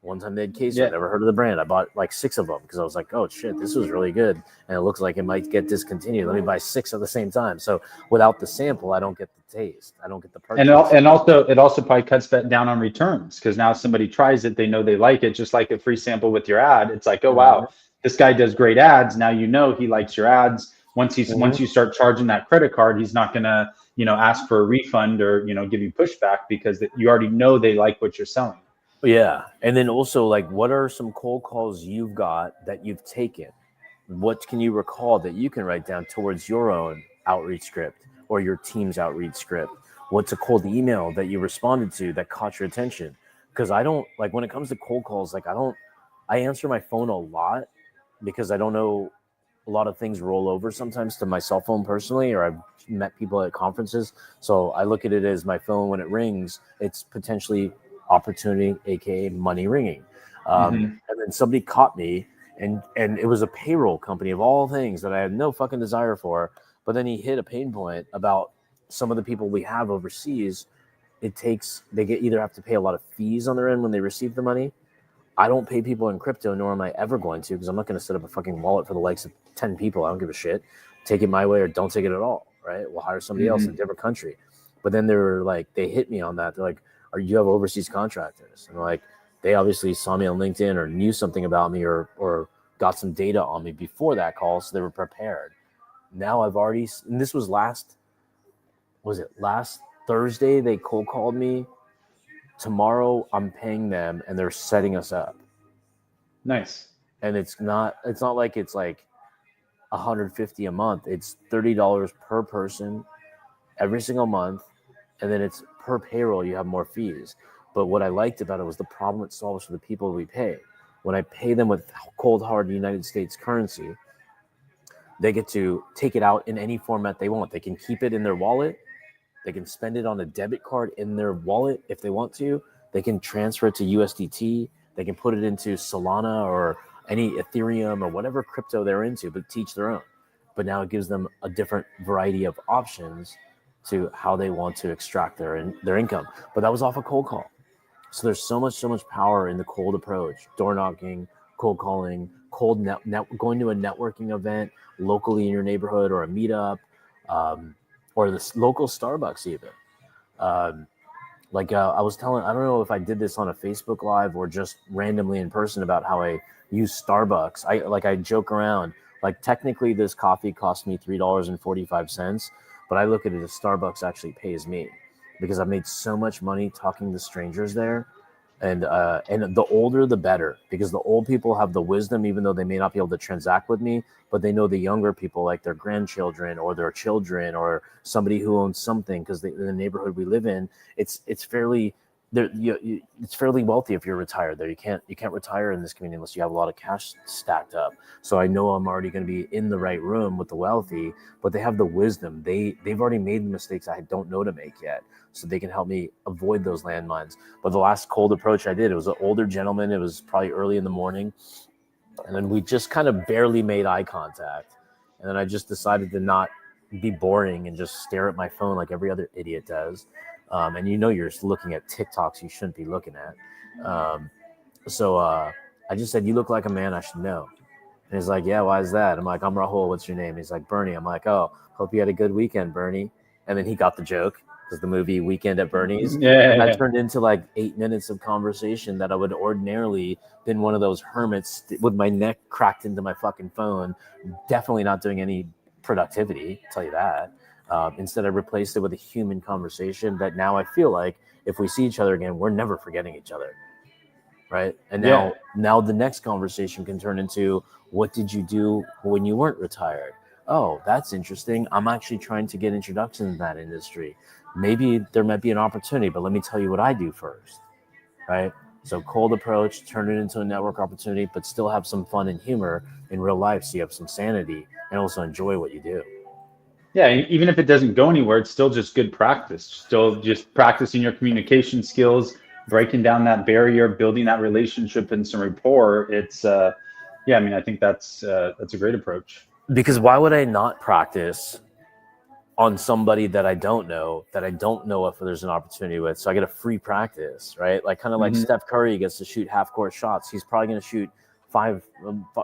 One time they had queso. I never heard of the brand. I bought like 6 of them because I was like, oh, shit, this was really good. And it looks like it might get discontinued. Let me buy 6 at the same time. So without the sample, I don't get the taste. I don't get the purchase. And also, it also probably cuts that down on returns because now somebody tries it, they know they like it, just like a free sample with your ad. It's like, oh, wow, this guy does great ads. Now you know he likes your ads. Once you start charging that credit card, he's not going to, ask for a refund or, give you pushback because you already know they like what you're selling. Yeah. And then also, like, what are some cold calls you've got that you've taken? What can you recall that you can write down towards your own outreach script or your team's outreach script? What's a cold email that you responded to that caught your attention? Because I don't, like, when it comes to cold calls, like, I answer my phone a lot because I don't know, a lot of things roll over sometimes to my cell phone personally, or I've met people at conferences. So I look at it as my phone, when it rings, it's potentially opportunity, aka money ringing. And then somebody caught me, and it was a payroll company of all things that I had no fucking desire for. But then he hit a pain point about some of the people we have overseas. Either have to pay a lot of fees on their end when they receive the money. I don't pay people in crypto, nor am I ever going to, because I'm not going to set up a fucking wallet for the likes of 10 people. I don't give a shit. Take it my way or don't take it at all, right? We'll hire somebody else in a different country. But then they hit me on that. They're like, you have overseas contractors? And like, they obviously saw me on LinkedIn or knew something about me or got some data on me before that call, so they were prepared. Now and this was last Thursday, they cold called me. Tomorrow I'm paying them and they're setting us up. Nice. And it's not like it's like $150 a month. It's $30 per person every single month. And then it's per payroll, you have more fees. But what I liked about it was the problem it solves for the people we pay. When I pay them with cold hard United States currency, they get to take it out in any format they want. They can keep it in their wallet. They can spend it on a debit card in their wallet if they want to. They can transfer it to USDT. They can put it into Solana or any Ethereum or whatever crypto they're into, but teach their own. But now it gives them a different variety of options to how they want to extract their income. But that was off a cold call. So there's so much power in the cold approach: door knocking, cold calling, going to a networking event locally in your neighborhood or a meetup, or the local Starbucks even. I was telling, I don't know if I did this on a Facebook Live or just randomly in person, about how I use Starbucks. I joke around, like, technically this coffee cost me $3.45, but I look at it as Starbucks actually pays me, because I've made so much money talking to strangers there. And the older, the better, because the old people have the wisdom, even though they may not be able to transact with me, but they know the younger people, like their grandchildren or their children or somebody who owns something, because in the neighborhood we live in, it's fairly it's fairly wealthy if you're retired there. You can't retire in this community unless you have a lot of cash stacked up. So I know I'm already going to be in the right room with the wealthy, but they have the wisdom. They've already made the mistakes I don't know to make yet, so they can help me avoid those landmines. But the last cold approach I did, it was an older gentleman. It was probably early in the morning, and then we just kind of barely made eye contact. And then I just decided to not be boring and just stare at my phone like every other idiot does. And you're looking at TikToks you shouldn't be looking at. So I just said, "You look like a man I should know." And he's like, "Yeah, why is that?" I'm like, "I'm Rahul. What's your name?" He's like, "Bernie." I'm like, "Oh, hope you had a good weekend, Bernie." And then he got the joke, because the movie Weekend at Bernie's. Yeah. And that turned into like 8 minutes of conversation that I would ordinarily been one of those hermits with my neck cracked into my fucking phone, definitely not doing any productivity, I'll tell you that. Instead, I replaced it with a human conversation that now I feel like if we see each other again, we're never forgetting each other. Right. And now the next conversation can turn into, what did you do when you weren't retired? Oh, that's interesting. I'm actually trying to get introductions in that industry. Maybe there might be an opportunity, but let me tell you what I do first. Right. So cold approach, turn it into a network opportunity, but still have some fun and humor in real life, so you have some sanity and also enjoy what you do. Yeah, even if it doesn't go anywhere, it's still just good practice. Still just practicing your communication skills, breaking down that barrier, building that relationship and some rapport. It's I think that's a great approach. Because why would I not practice on somebody that I don't know if there's an opportunity with? So I get a free practice, right? Like kind of like Steph Curry gets to shoot half court shots. He's probably going to shoot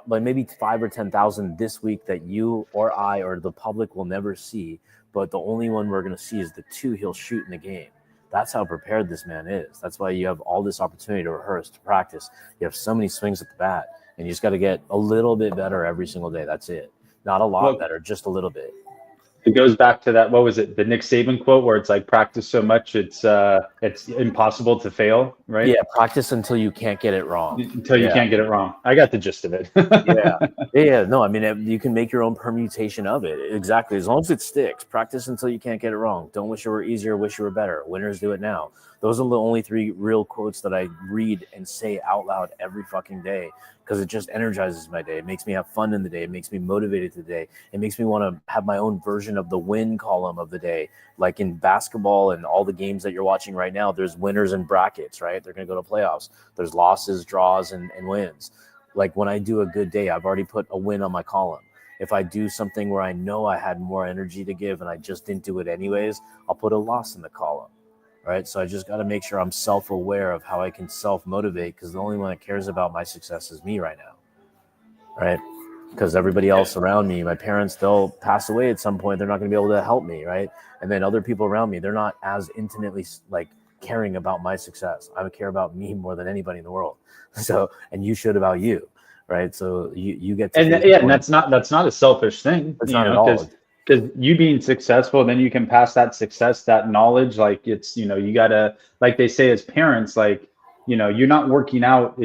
maybe 5 or 10,000 this week that you or I or the public will never see. But the only one we're going to see is the 2 he'll shoot in the game. That's how prepared this man is. That's why you have all this opportunity to rehearse, to practice. You have so many swings at the bat, and you just got to get a little bit better every single day. That's it. Not a lot better, just a little bit. It goes back to that, what was it, the Nick Saban quote where it's like practice so much it's impossible to fail, right? Yeah, practice until you can't get it wrong. Until you can't get it wrong. I got the gist of it. Yeah. No, I mean, you can make your own permutation of it. Exactly. As long as it sticks. Practice until you can't get it wrong. Don't wish it were easier, wish you were better. Winners do it now. Those are the only 3 real quotes that I read and say out loud every fucking day, because it just energizes my day. It makes me have fun in the day. It makes me motivated today. It makes me want to have my own version of the win column of the day. Like in basketball and all the games that you're watching right now, there's winners and brackets, right? They're going to go to playoffs. There's losses, draws, and wins. Like when I do a good day, I've already put a win on my column. If I do something where I know I had more energy to give and I just didn't do it anyways, I'll put a loss in the column. Right. So I just got to make sure I'm self-aware of how I can self-motivate, because the only one that cares about my success is me right now. Right. Because everybody else around me, my parents, they'll pass away at some point. They're not going to be able to help me. Right. And then other people around me, they're not as intimately like caring about my success. I would care about me more than anybody in the world. So, and you should about you. Right. So you get to, and that's not a selfish thing. It's not at all. Because you being successful, then you can pass that success, that knowledge. Like it's, you gotta, like they say as parents, like, you're not working out,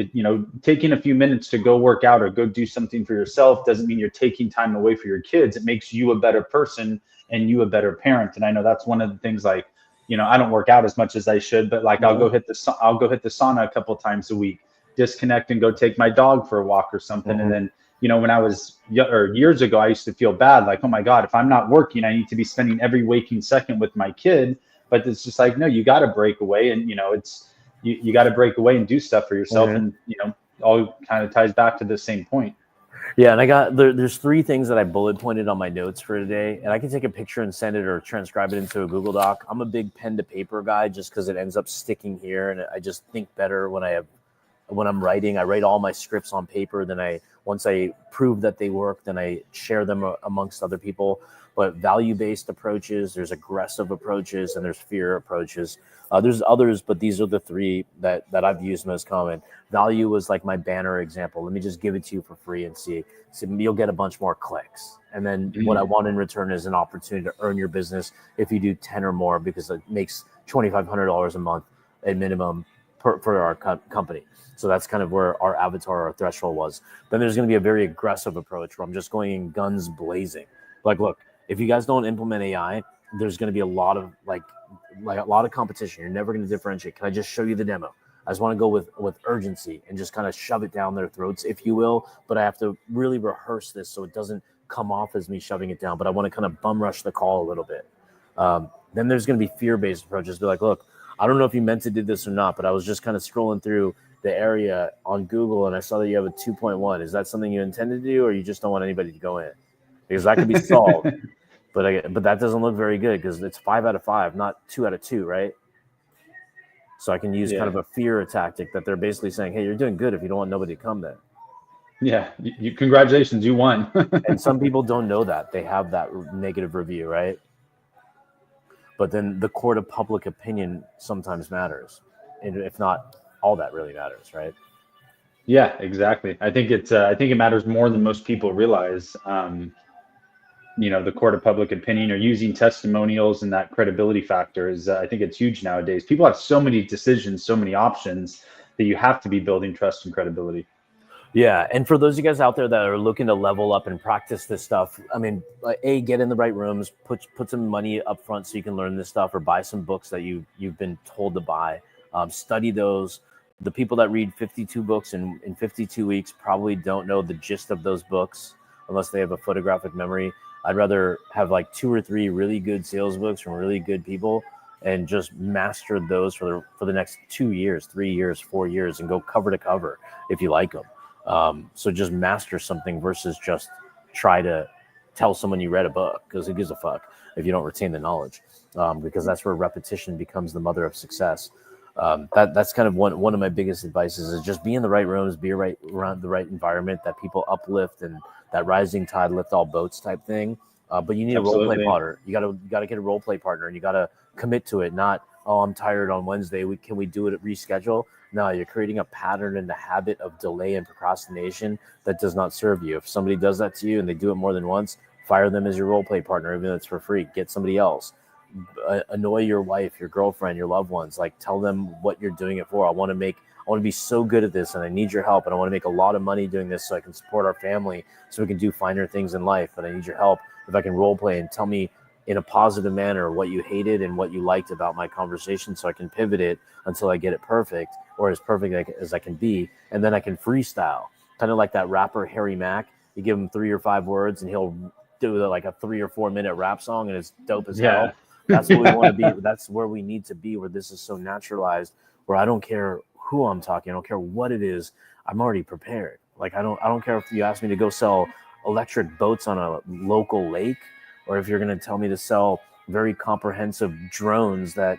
taking a few minutes to go work out or go do something for yourself doesn't mean you're taking time away for your kids. It makes you a better person and you a better parent. And I know that's one of the things, like, I don't work out as much as I should, but like I'll go hit the sauna a couple times a week, disconnect and go take my dog for a walk or something. And then, when I was years ago, I used to feel bad, like, oh my God, if I'm not working, I need to be spending every waking second with my kid. But it's just like, no, you got to break away, and it's you got to break away and do stuff for yourself, and all kind of ties back to the same point. Yeah, and there's 3 things that I bullet pointed on my notes for today, and I can take a picture and send it or transcribe it into a Google Doc. I'm a big pen to paper guy just because it ends up sticking here, and I just think better when I'm writing. I write all my scripts on paper. Then once I prove that they work, then I share them amongst other people. But value-based approaches, there's aggressive approaches, and there's fear approaches. There's others, but these are the 3 that I've used most common. Value was like my banner example. Let me just give it to you for free and see. So you'll get a bunch more clicks. And then what I want in return is an opportunity to earn your business if you do 10 or more, because it makes $2,500 a month at minimum for our company. So that's kind of where our avatar, our threshold was. Then there's going to be a very aggressive approach where I'm just going in guns blazing. Like, look, if you guys don't implement AI, there's going to be a lot of like a lot of competition. You're never going to differentiate. Can I just show you the demo? I just want to go with urgency and just kind of shove it down their throats, if you will. But I have to really rehearse this so it doesn't come off as me shoving it down. But I want to kind of bum rush the call a little bit. Then there's going to be fear-based approaches. Be like, look, I don't know if you meant to do this or not, but I was just kind of scrolling through the area on Google and I saw that you have a 2.1. Is that something you intended to do, or you just don't want anybody to go in? Because that could be solved. But that doesn't look very good because it's 5 out of 5, not 2 out of 2, right? So I can use kind of a fear tactic that they're basically saying, hey, you're doing good if you don't want nobody to come there. Yeah, congratulations, you won. And some people don't know that. They have that negative review, right? But then the court of public opinion sometimes matters. And if not, all that really matters, right? Yeah, exactly. I think it matters more than most people realize. The court of public opinion, or using testimonials, and that credibility factor is, I think it's huge nowadays. People have so many decisions, so many options, that you have to be building trust and credibility. Yeah. And for those of you guys out there that are looking to level up and practice this stuff, I mean, get in the right rooms, put some money up front so you can learn this stuff, or buy some books that you've been told to buy. Study those. The people that read 52 books in 52 weeks probably don't know the gist of those books unless they have a photographic memory. I'd rather have like 2 or 3 really good sales books from really good people and just master those for the next 2 years, 3 years, 4 years, and go cover to cover if you like them. So just master something versus just try to tell someone you read a book, because who gives a fuck if you don't retain the knowledge, because that's where repetition becomes the mother of success. That's kind of one of my biggest advices is just be in the right rooms, be around the right environment that people uplift, and that rising tide lift all boats type thing. But you need a role play partner. You gotta get a role play partner, and you gotta commit to it. Not, oh, I'm tired on Wednesday. Can we do it at reschedule? No, you're creating a pattern and a habit of delay and procrastination that does not serve you. If somebody does that to you and they do it more than once, Fire them as your role play partner, even though it's for free. Get somebody else. Annoy your wife, your girlfriend, your loved ones. Like, tell them what you're doing it for. I want to be so good at this, and I need your help, and I want to make a lot of money doing this so I can support our family, so we can do finer things in life. But I need your help. If I can role play and tell me in a positive manner what you hated and what you liked about my conversation, so I can pivot it until I get it perfect, or as perfect as I can be, and then I can freestyle. Kind of like that rapper Harry Mack. You give him 3 or 5 words, and he'll do like a 3 or 4 minute rap song, and it's dope as hell. That's what we want to be. That's where we need to be, where this is so naturalized, where I don't care who I'm talking, I don't care what it is, I'm already prepared. Like, I don't care if you ask me to go sell electric boats on a local lake, or if you're going to tell me to sell very comprehensive drones that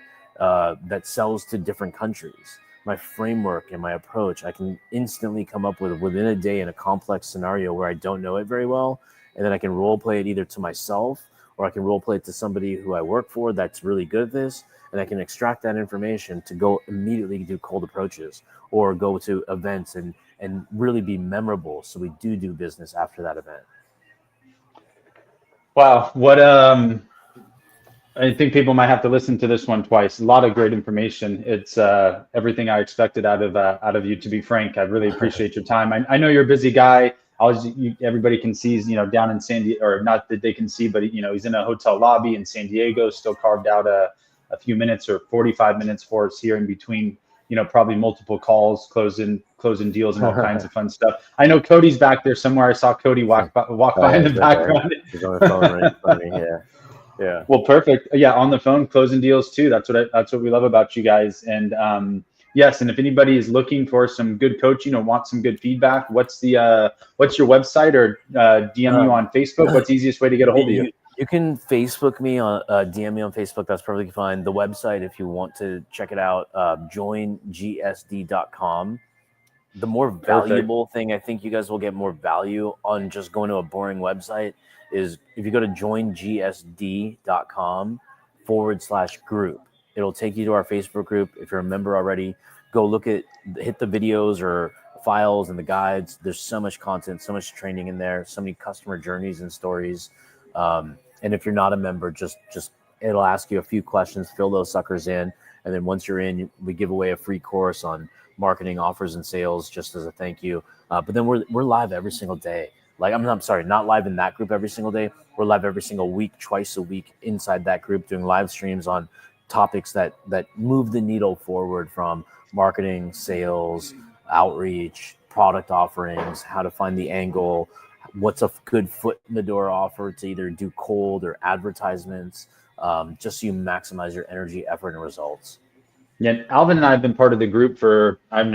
sells to different countries. My framework and my approach, I can instantly come up with within a day in a complex scenario where I don't know it very well, and then I can role play it either to myself, or I can role play it to somebody who I work for that's really good at this, and I can extract that information to go immediately do cold approaches or go to events and really be memorable, so we do business after that event. Wow, what I think people might have to listen to this one twice. A lot of great information. It's everything I expected out of you. To be frank, I really appreciate your time. I know you're a busy guy. Everybody can see he's down in San Diego, or not that they can see, but he's in a hotel lobby in San Diego. Still carved out a few minutes or 45 minutes for us here in between. Probably multiple calls, closing deals, and all kinds of fun stuff. I know Cody's back there somewhere. I saw Cody walk by in the background. He's on the phone right in front of me. Yeah. Well, perfect. Yeah, on the phone, closing deals too. That's what we love about you guys. And yes, and if anybody is looking for some good coaching or want some good feedback, what's your website, or DM you on Facebook? What's the easiest way to get a hold of you? You can Facebook me on DM me on Facebook. That's perfectly fine. The website, if you want to check it out, joingsd.com. The more valuable thing, I think you guys will get more value on just going to a boring website, is if you go to joingsd.com/group. It'll take you to our Facebook group. If you're a member already, go hit the videos or files and the guides. There's so much content, so much training in there, so many customer journeys and stories. And if you're not a member, just it'll ask you a few questions, fill those suckers in, and then once you're in, we give away a free course on marketing, offers, and sales just as a thank you. But then we're live every single day. Like, I'm sorry, not live in that group every single day. We're live every single week, twice a week inside that group, doing live streams on topics that move the needle forward, from marketing, sales, outreach, product offerings, how to find the angle, what's a good foot in the door offer to either do cold or advertisements, just so you maximize your energy, effort, and results. Yeah, Alvin and I have been part of the group for, 5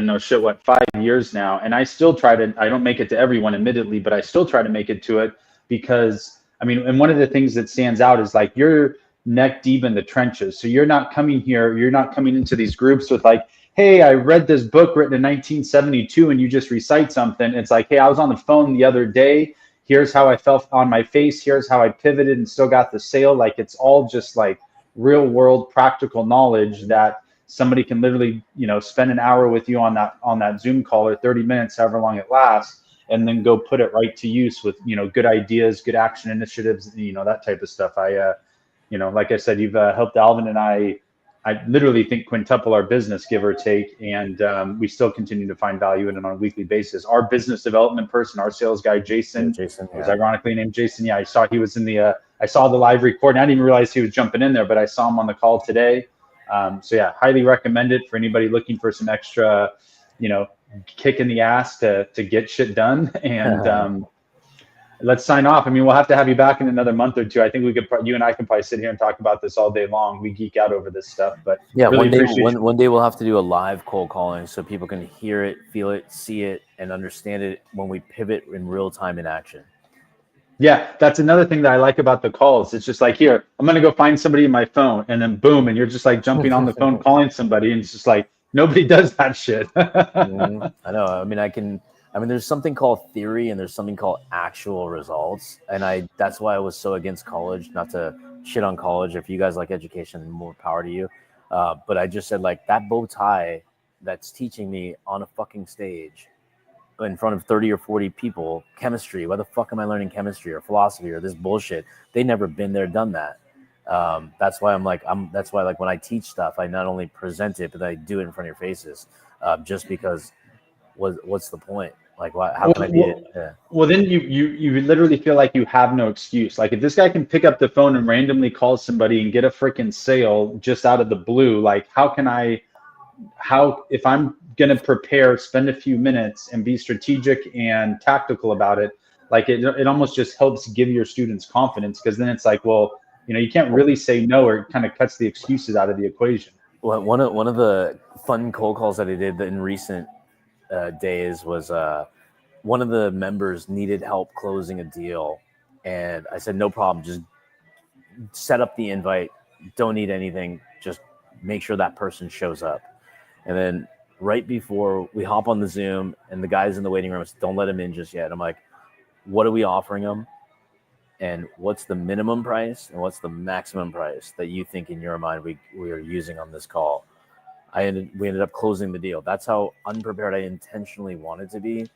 years now, and I still I don't make it to everyone, admittedly, but I still try to make it to it, because and one of the things that stands out is, like, you're neck deep in the trenches. So you're not coming into these groups with, like, hey, I read this book written in 1972, and you just recite something. It's like, hey, I was on the phone the other day. Here's how I felt on my face. Here's how I pivoted and still got the sale. Like, it's all just like real world practical knowledge that somebody can literally, spend an hour with you on that Zoom call, or 30 minutes, however long it lasts, and then go put it right to use with, good ideas, good action initiatives, that type of stuff. Like I said, you've helped Alvin and I literally think quintuple our business, give or take, and we still continue to find value in it on a weekly basis. Our business development person, our sales guy, Jason, was ironically named Jason. Yeah, I saw he was in the I saw the live recording. I didn't even realize he was jumping in there, but I saw him on the call today. So yeah, highly recommend it for anybody looking for some extra, kick in the ass to get shit done. And let's sign off. We'll have to have you back in another month or two. I think you and I can probably sit here and talk about this all day long. We geek out over this stuff, but yeah, really one day we'll have to do a live cold calling so people can hear it, feel it, see it, and understand it when we pivot in real time in action. Yeah, that's another thing that I like about the calls. It's just like, here, I'm going to go find somebody in my phone, and then boom, and you're just like jumping on the phone calling somebody, and it's just like, nobody does that shit. I know. There's something called theory and there's something called actual results. And that's why I was so against college, not to shit on college. If you guys like education, more power to you. But I just said, like, that bow tie that's teaching me on a fucking stage, in front of 30 or 40 people, chemistry. Why the fuck am I learning chemistry or philosophy or this bullshit? They never been there, done that. That's why that's why like when I teach stuff, I not only present it, but I do it in front of your faces. Just because what's the point? Like, how can I be it? Yeah. Well, then you literally feel like you have no excuse. Like if this guy can pick up the phone and randomly call somebody and get a freaking sale just out of the blue, like if I'm going to prepare, spend a few minutes and be strategic and tactical about it, like it almost just helps give your students confidence, because then it's like, well, you can't really say no, or it kind of cuts the excuses out of the equation. Well, one of the fun cold calls that I did in recent days was one of the members needed help closing a deal, and I said, no problem, just set up the invite, don't need anything, just make sure that person shows up. And then right before we hop on the Zoom and the guys in the waiting room said, don't let him in just yet. I'm like, what are we offering him? And what's the minimum price and what's the maximum price that you think in your mind we are using on this call? We ended up closing the deal. That's how unprepared I intentionally wanted to be,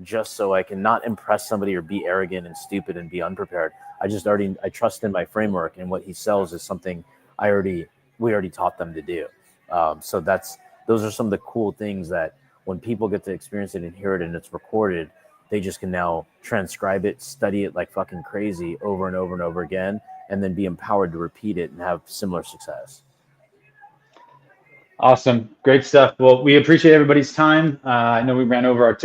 just so I can not impress somebody or be arrogant and stupid and be unprepared. I trust in my framework, and what he sells is something we already taught them to do. So those are some of the cool things that when people get to experience it and hear it and it's recorded, they just can now transcribe it, study it like fucking crazy over and over and over again, and then be empowered to repeat it and have similar success. Awesome. Great stuff. Well, we appreciate everybody's time. I know we ran over our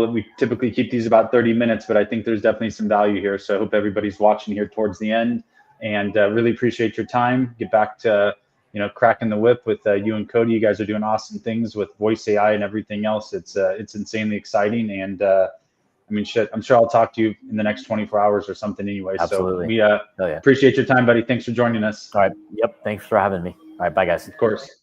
we typically keep these about 30 minutes, but I think there's definitely some value here. So I hope everybody's watching here towards the end, and really appreciate your time. Get back to, cracking the whip with you and Cody. You guys are doing awesome things with voice AI and everything else. It's insanely exciting. And shit, I'm sure I'll talk to you in the next 24 hours or something anyway. Absolutely. So we appreciate your time, buddy. Thanks for joining us. All right. Yep. Thanks for having me. All right. Bye, guys. Of course.